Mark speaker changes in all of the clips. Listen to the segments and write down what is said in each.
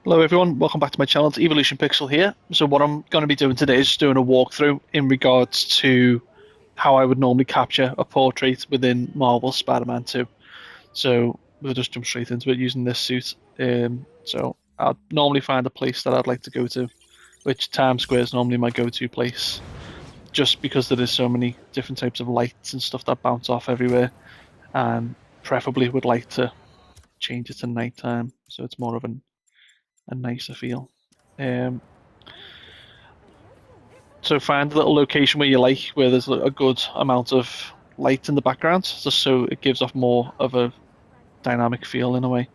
Speaker 1: Hello everyone, welcome back to my channel. It's Evolution Pixel here. So what I'm going to be doing today is just doing a walkthrough in regards to how I would normally capture a portrait within Marvel's Spider-Man 2. So we'll just jump straight into it using this suit. So I'd normally find a place that I'd like to go to, which Times Square is normally my go-to place, just because there is so many different types of lights and stuff that bounce off everywhere, and preferably would like to change it to nighttime, so it's more of a nicer feel. Um, So find a little location where you like, where there's a good amount of light in the background, just so it gives off more of a dynamic feel in a way.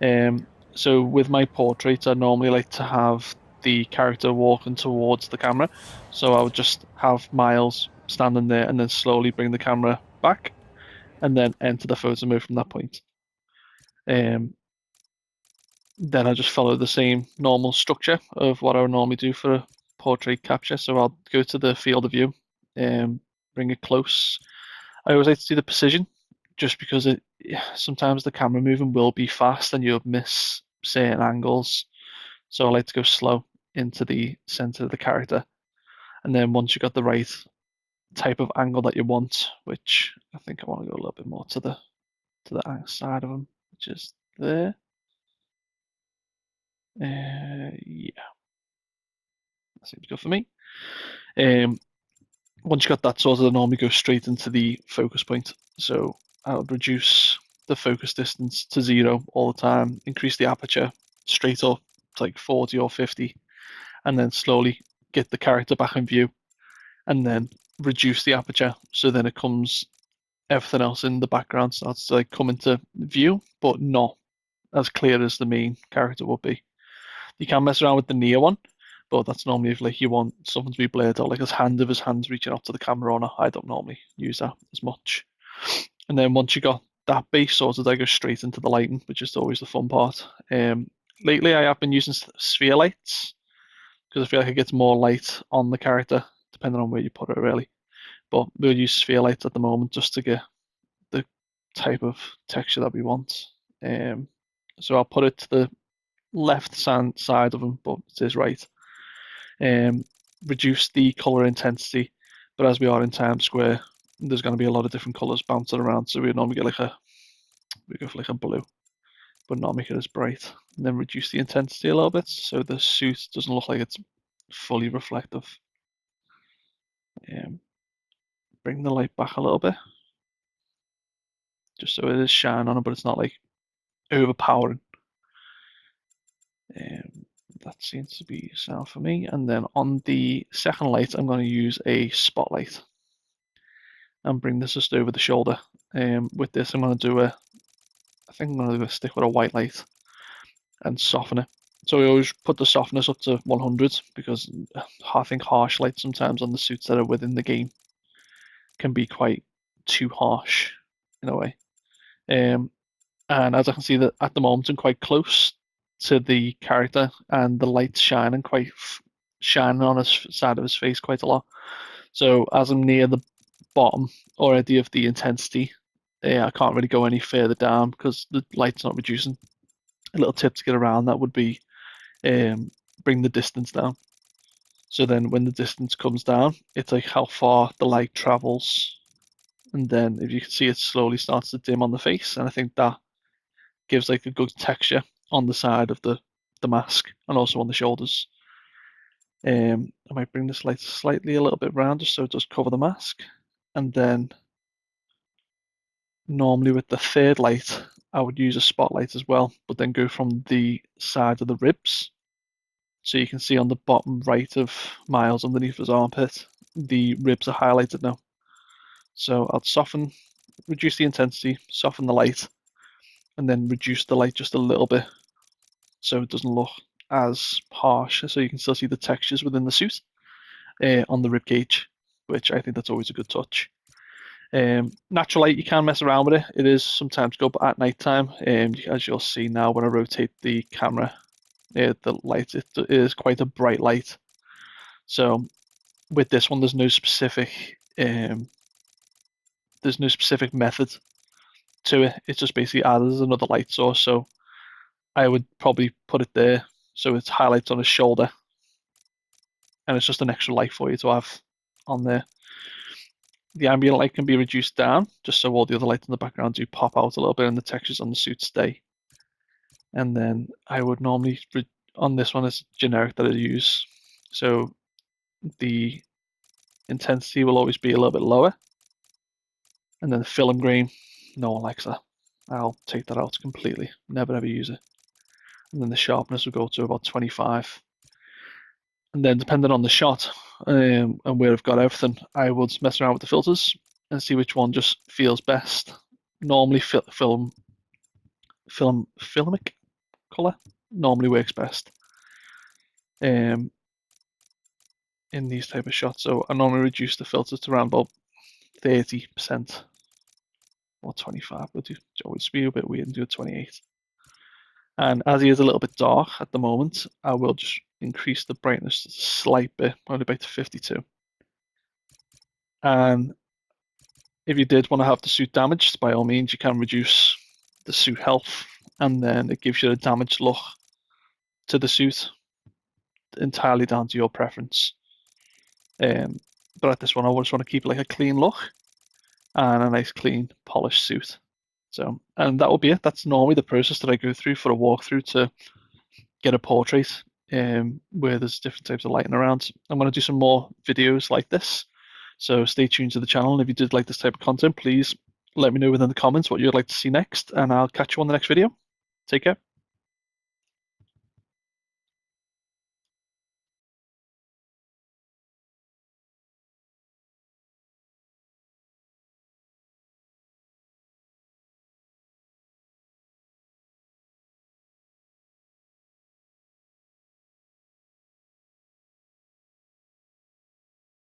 Speaker 1: Um, so with my portraits, I normally like to have the character walking towards the camera. So I would just have Miles standing there and then slowly bring the camera back and then enter the photo mode from that point. Um, then I just follow the same normal structure of what I would normally do for a portrait capture. So I'll go to the field of view, bring it close. I always like to do the precision, just because it sometimes the camera moving will be fast and you'll miss certain angles. So I like to go slow into the center of the character, and then once you got the right type of angle that you want, which I think I want to go a little bit more to the side of them, which is there. Yeah, that seems good for me. Um, Once you got that sorted, I normally go straight into the focus point. So I would reduce the focus distance to 0 all the time, increase the aperture straight up to like 40 or 50, and then slowly get the character back in view, and then reduce the aperture. So then it comes, everything else in the background starts to like come into view, but not as clear as the main character would be. You can mess around with the near one, but that's normally if like you want something to be blurred out, like his hand, if his hand's reaching out to the camera or not. I don't normally use that as much. And then once you got that base sorted, I go straight into the lighting, which is always the fun part. Lately, I have been using sphere lights because I feel like it gets more light on the character depending on where you put it, really. But we'll use sphere lights at the moment just to get the type of texture that we want. Um, so I'll put it to the left side of them, but it is right. um, Reduce the color intensity. But as we are in Times Square, there's going to be a lot of different colors bouncing around. So we normally get we go for like a blue, but not make it as bright. And then reduce the intensity a little bit so the suit doesn't look like it's fully reflective. Um, bring the light back a little bit, just so it is shine on it, but it's not like overpowering. Um, that seems to be sound for me. And then on the second light, I'm going to use a spotlight and bring this just over the shoulder. With this, I'm going to do I think I'm going to stick with a white light and soften it. So we always put the softness up to 100 because I think harsh light sometimes on the suits that are within the game can be quite too harsh in a way. Um, and as I can see that at the moment I'm quite close to the character and the light's shining shining on his side of his face quite a lot. So as I'm near the bottom already of the intensity, I can't really go any further down because the light's not reducing. A little tip to get around that would be bring the distance down. So then when the distance comes down, it's like how far the light travels. And then if you can see, it slowly starts to dim on the face. And I think that gives like a good texture on the side of the mask and also on the shoulders. I might bring this light slightly a little bit round just so it does cover the mask. And then normally with the third light, I would use a spotlight as well, but then go from the side of the ribs. So you can see on the bottom right of Miles underneath his armpit, the ribs are highlighted now. So I'll reduce the intensity, soften the light, and then reduce the light just a little bit so it doesn't look as harsh. So you can still see the textures within the suit on the rib cage, which I think that's always a good touch. Natural light, you can mess around with it. It is sometimes good, but at night time, as you'll see now when I rotate the camera, the light, it is quite a bright light. So with this one, there's no specific method to it. It's just basically added as another light source. So I would probably put it there so it highlights on his shoulder, and it's just an extra light for you to have on there. The ambient light can be reduced down, just so all the other lights in the background do pop out a little bit and the textures on the suit stay. And then I would normally, on this one, it's generic that I use. So the intensity will always be a little bit lower. And then the film grain, no one likes that. I'll take that out completely. Never ever use it. And then the sharpness will go to about 25. And then depending on the shot and where I've got everything, I would mess around with the filters and see which one just feels best. Normally filmic color normally works best in these type of shots. So I normally reduce the filters to around about 30% or 25. But it always be a bit weird and do a 28. And as he is a little bit dark at the moment, I will just increase the brightness a slight bit, only back to 52. And if you did want to have the suit damaged, by all means, you can reduce the suit health, and then it gives you a damaged look to the suit, entirely down to your preference. But at this one, I just want to keep it like a clean look and a nice, clean, polished suit. So, and that will be it. That's normally the process that I go through for a walkthrough to get a portrait where there's different types of lighting around. I'm going to do some more videos like this, so stay tuned to the channel. And if you did like this type of content, please let me know within the comments what you'd like to see next, and I'll catch you on the next video. Take care.